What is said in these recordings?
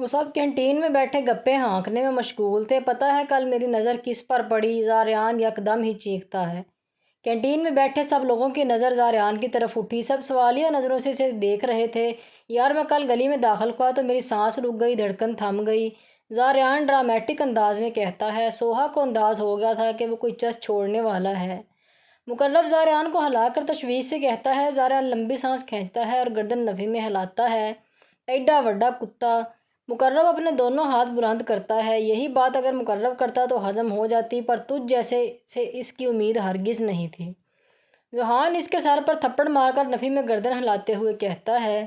وہ سب کینٹین میں بیٹھے گپے ہانکنے میں مشغول تھے۔ پتہ ہے کل میری نظر کس پر پڑی؟ زاریان یکدم ہی چیختا ہے۔ کینٹین میں بیٹھے سب لوگوں کی نظر زاریان کی طرف اٹھی۔ سب سوالیہ نظروں سے اسے دیکھ رہے تھے۔ یار میں کل گلی میں داخل ہوا تو میری سانس رک گئی، دھڑکن تھم گئی، زاریان ڈرامیٹک انداز میں کہتا ہے۔ سوہا کو انداز ہو گیا تھا کہ وہ کوئی چس چھوڑنے والا ہے۔ مقرب زاریان کو ہلا کر تشویش سے کہتا ہے۔ زاریان لمبی سانس کھینچتا ہے اور گردن نفی میں ہلاتا ہے۔ ایڈا وڈا کتا! مقرب اپنے دونوں ہاتھ بلند کرتا ہے۔ یہی بات اگر مقرب کرتا تو ہضم ہو جاتی، پر تجھ جیسے سے اس کی امید ہرگز نہیں تھی۔ ذوحان اس کے سر پر تھپڑ مار کر نفی میں گردن ہلاتے ہوئے کہتا ہے۔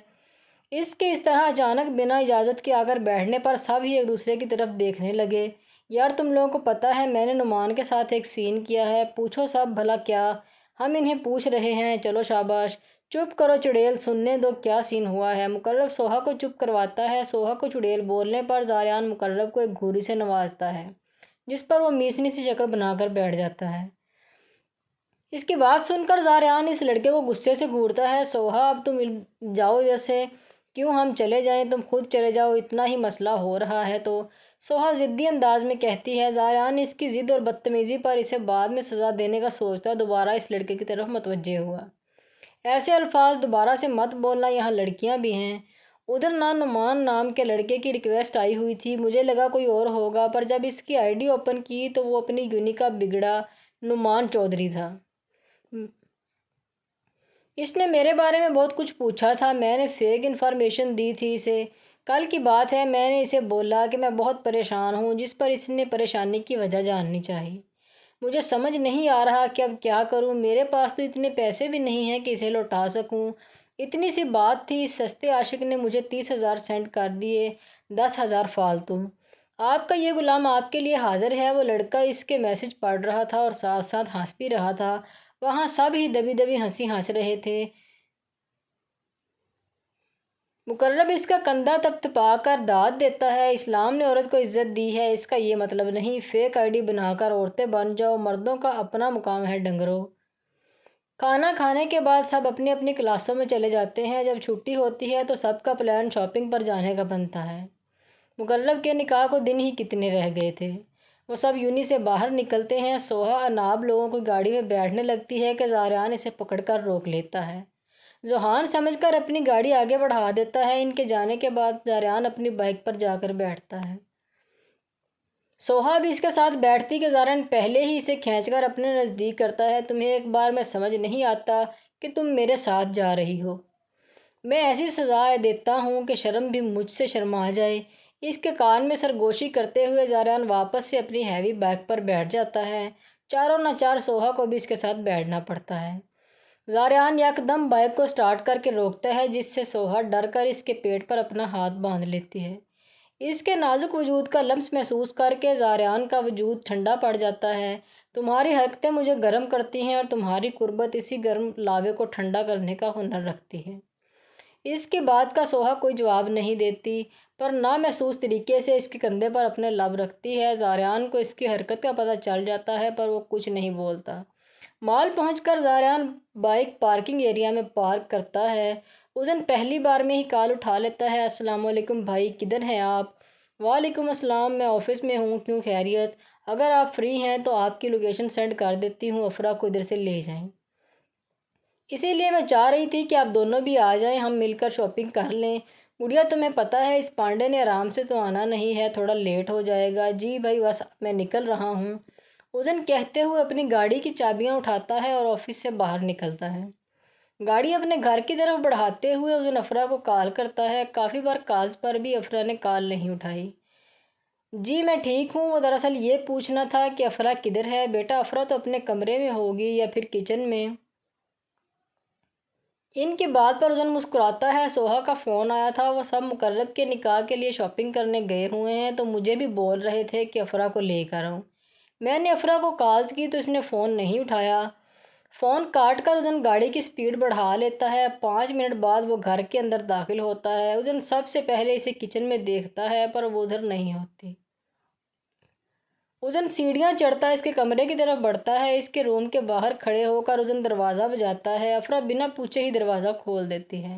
اس کے اس طرح اچانک بنا اجازت کے آ کر بیٹھنے پر سب ہی ایک دوسرے کی طرف دیکھنے لگے۔ یار تم لوگوں کو پتہ ہے میں نے نعمان کے ساتھ ایک سین کیا ہے؟ پوچھو سب بھلا کیا؟ ہم انہیں پوچھ رہے ہیں۔ چلو شاباش، چپ کرو چڑیل، سننے دو کیا سین ہوا ہے۔ مقرب سوہا کو چپ کرواتا ہے۔ سوہا کو چڑیل بولنے پر زاریان مقرب کو ایک گھوری سے نوازتا ہے، جس پر وہ میسنی سی شکل بنا کر بیٹھ جاتا ہے۔ اس کی بات سن کر زاریان اس لڑکے کو غصے سے گھورتا ہے۔ سوہا اب تم جاؤ ادھر سے، کیوں ہم چلے جائیں؟ تم خود چلے جاؤ، اتنا ہی مسئلہ ہو رہا ہے تو۔ سوہا ضدی انداز میں کہتی ہے۔ زاریان اس کی ضد اور بدتمیزی پر اسے بعد میں سزا دینے کا سوچتا دوبارہ اس لڑکے کی طرف متوجہ ہوا۔ ایسے الفاظ دوبارہ سے مت بولنا، یہاں لڑکیاں بھی ہیں۔ ادھر نعمان نام کے لڑکے کی ریکویسٹ آئی ہوئی تھی، مجھے لگا کوئی اور ہوگا، پر جب اس کی آئی ڈی اوپن کی تو وہ اپنی یونی کا بگڑا نعمان چودھری تھا۔ اس نے میرے بارے میں بہت کچھ پوچھا تھا، میں نے فیک انفارمیشن دی تھی اسے۔ کل کی بات ہے، میں نے اسے بولا کہ میں بہت پریشان ہوں، جس پر اس نے پریشانی کی وجہ جاننی چاہی۔ مجھے سمجھ نہیں آ رہا کہ اب کیا کروں، میرے پاس تو اتنے پیسے بھی نہیں ہیں کہ اسے لوٹا سکوں۔ اتنی سی بات تھی، اس سستے عاشق نے مجھے 30,000 سینڈ کر دیے، 10,000 فالتو۔ آپ کا یہ غلام آپ کے لیے حاضر ہے۔ وہ لڑکا اس کے میسج پڑھ رہا تھا اور ساتھ ساتھ ہنس بھی رہا تھا۔ وہاں سب ہی دبی دبی ہنسی ہنس رہے تھے۔ مقرب اس کا کندھا تھپتھپا کر داد دیتا ہے۔ اسلام نے عورت کو عزت دی ہے، اس کا یہ مطلب نہیں فیک آئی ڈی بنا کر عورتیں بن جاؤ، مردوں کا اپنا مقام ہے ڈنگرو۔ کھانا کھانے کے بعد سب اپنی اپنی کلاسوں میں چلے جاتے ہیں۔ جب چھٹی ہوتی ہے تو سب کا پلان شاپنگ پر جانے کا بنتا ہے۔ مقرب کے نکاح کو دن ہی کتنے رہ گئے تھے۔ وہ سب یونی سے باہر نکلتے ہیں۔ سوہا اناب لوگوں کی گاڑی میں بیٹھنے لگتی ہے کہ زاریان اسے پکڑ کر روک لیتا ہے۔ ذوحان سمجھ کر اپنی گاڑی آگے بڑھا دیتا ہے۔ ان کے جانے کے بعد زاریان اپنی بائک پر جا کر بیٹھتا ہے۔ سوہا بھی اس کے ساتھ بیٹھتی کہ زاریان پہلے ہی اسے کھینچ کر اپنے نزدیک کرتا ہے۔ تمہیں ایک بار میں سمجھ نہیں آتا کہ تم میرے ساتھ جا رہی ہو؟ میں ایسی سزائیں دیتا ہوں کہ شرم بھی مجھ سے شرما جائے۔ اس کے کان میں سرگوشی کرتے ہوئے زاریان واپس سے اپنی ہیوی بائک پر بیٹھ جاتا ہے۔ چاروں نہ چار سوہا کو بھی اس کے ساتھ بیٹھنا پڑتا ہے۔ زاریان یکدم بائک کو سٹارٹ کر کے روکتا ہے، جس سے سوہا ڈر کر اس کے پیٹ پر اپنا ہاتھ باندھ لیتی ہے۔ اس کے نازک وجود کا لمس محسوس کر کے زاریان کا وجود ٹھنڈا پڑ جاتا ہے۔ تمہاری حرکتیں مجھے گرم کرتی ہیں اور تمہاری قربت اسی گرم لاوے کو ٹھنڈا کرنے کا ہنر رکھتی ہے۔ اس کی بات کا سوہا کوئی جواب نہیں دیتی، پر نامحسوس طریقے سے اس کے کندھے پر اپنے لب رکھتی ہے۔ زاریان کو اس کی حرکت کا پتہ چل جاتا ہے، پر وہ کچھ نہیں بولتا۔ مال پہنچ کر زاریان بائک پارکنگ ایریا میں پارک کرتا ہے۔ اس دن پہلی بار میں ہی کال اٹھا لیتا ہے۔ السلام علیکم بھائی، کدھر ہیں آپ؟ وعلیکم السلام، میں آفس میں ہوں، کیوں خیریت؟ اگر آپ فری ہیں تو آپ کی لوکیشن سینڈ کر دیتی ہوں، افرا کو ادھر سے لے جائیں۔ اسی لیے میں چاہ رہی تھی کہ آپ دونوں بھی آ جائیں، ہم مل کر شاپنگ کر لیں۔ گڑیا تمہیں پتہ ہے اس پانڈے نے آرام سے تو آنا نہیں ہے، تھوڑا لیٹ ہو جائے گا۔ جی بھائی بس میں نکل رہا ہوں، اوزن کہتے ہوئے اپنی گاڑی کی چابیاں اٹھاتا ہے اور آفس سے باہر نکلتا ہے۔ گاڑی اپنے گھر کی طرف بڑھاتے ہوئے اوزن افرا کو کال کرتا ہے۔ کافی بار کالز پر بھی افرا نے کال نہیں اٹھائی۔ جی میں ٹھیک ہوں، وہ دراصل یہ پوچھنا تھا کہ افرا کدھر ہے؟ بیٹا افرا تو اپنے کمرے میں ہوگی یا پھر کچن میں۔ ان کی بات پر اوزن مسکراتا ہے۔ سوہا کا فون آیا تھا، وہ سب مقرب کے نکاح کے لیے شاپنگ کرنے گئے ہوئے ہیں، تو مجھے بھی بول رہے تھے کہ افرا کو لے کر آؤں۔ میں نے افرا کو کالز کی تو اس نے فون نہیں اٹھایا۔ فون کاٹ کر اوزن گاڑی کی سپیڈ بڑھا لیتا ہے۔ 5 منٹ بعد وہ گھر کے اندر داخل ہوتا ہے۔ اوزن سب سے پہلے اسے کچن میں دیکھتا ہے، پر وہ ادھر نہیں ہوتی۔ اوزن سیڑھیاں چڑھتا ہے، اس کے کمرے کی طرف بڑھتا ہے۔ اس کے روم کے باہر کھڑے ہو کر اوزن دروازہ بجاتا ہے۔ افرا بنا پوچھے ہی دروازہ کھول دیتی ہے۔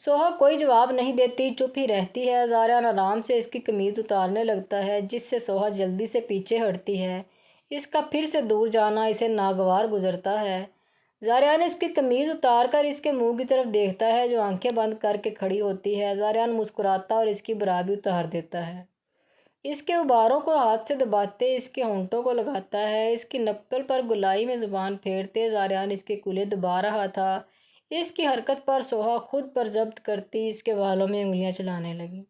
سوہا کوئی جواب نہیں دیتی، چپ ہی رہتی ہے۔ زاریان آرام سے اس کی قمیض اتارنے لگتا ہے، جس سے سوہا جلدی سے پیچھے ہٹتی ہے۔ اس کا پھر سے دور جانا اسے ناگوار گزرتا ہے۔ زاریان اس کی قمیض اتار کر اس کے منہ کی طرف دیکھتا ہے، جو آنکھیں بند کر کے کھڑی ہوتی ہے۔ زاریان مسکراتا اور اس کی برا بھی اتار دیتا ہے۔ اس کے غباروں کو ہاتھ سے دباتے اس کے ہونٹوں کو لگاتا ہے۔ اس کی نپل پر گلائی میں زبان پھیرتے زاریان اس کے کولے دبا رہا تھا۔ اس کی حرکت پر سوہا خود پر ضبط کرتی اس کے بالوں میں انگلیاں چلانے لگی۔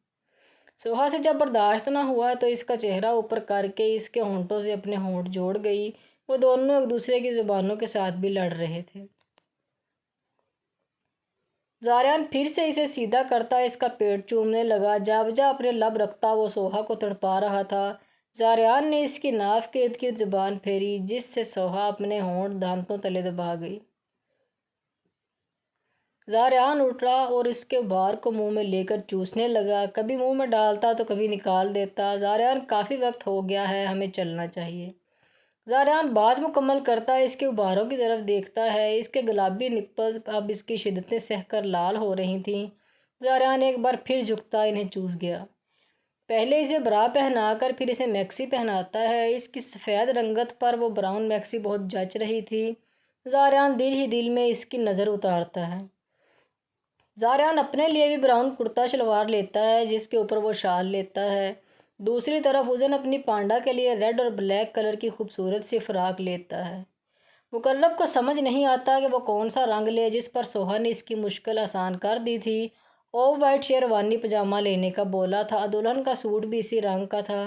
سوہا سے جب برداشت نہ ہوا تو اس کا چہرہ اوپر کر کے اس کے ہونٹوں سے اپنے ہونٹ جوڑ گئی۔ وہ دونوں ایک دوسرے کی زبانوں کے ساتھ بھی لڑ رہے تھے۔ زاریان پھر سے اسے سیدھا کرتا اس کا پیٹ چومنے لگا۔ جا بجا اپنے لب رکھتا وہ سوہا کو تڑپا رہا تھا۔ زاریان نے اس کی ناف کے ارد گرد زبان پھیری، جس سے سوہا اپنے ہونٹ دانتوں تلے دبا گئی۔ زاریان اٹھا اور اس کے غبار کو منہ میں لے کر چوسنے لگا، کبھی منہ میں ڈالتا تو کبھی نکال دیتا۔ زاریان کافی وقت ہو گیا ہے، ہمیں چلنا چاہیے۔ زاریان بات مکمل کرتا اس کے غباروں کی طرف دیکھتا ہے۔ اس کے گلابی نپلز اب اس کی شدتیں سہہ کر لال ہو رہی تھیں۔ زاریان ایک بار پھر جھکتا انہیں چوس گیا۔ پہلے اسے برا پہنا کر پھر اسے میکسی پہناتا ہے۔ اس کی سفید رنگت پر وہ براؤن میکسی بہت جچ رہی تھی۔ زاریان دل ہی دل میں اس کی نظر اتارتا ہے۔ زاریان اپنے لیے بھی براؤن کرتا شلوار لیتا ہے، جس کے اوپر وہ شال لیتا ہے۔ دوسری طرف حسن اپنی پانڈا کے لیے ریڈ اور بلیک کلر کی خوبصورت سی فراق لیتا ہے۔ مقرب کو سمجھ نہیں آتا کہ وہ کون سا رنگ لے، جس پر سوہا نے اس کی مشکل آسان کر دی تھی۔ آف وائٹ شیروانی پاجامہ لینے کا بولا تھا، دلہن کا سوٹ بھی اسی رنگ کا تھا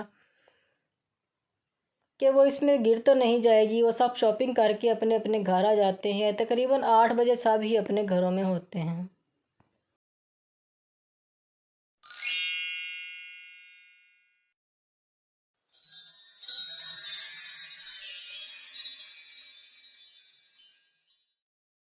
کہ وہ اس میں گر تو نہیں جائے گی۔ وہ سب شاپنگ کر کے اپنے اپنے گھر آ جاتے ہیں۔ تقریباً 8 بجے سب ہی اپنے گھروں میں ہوتے ہیں۔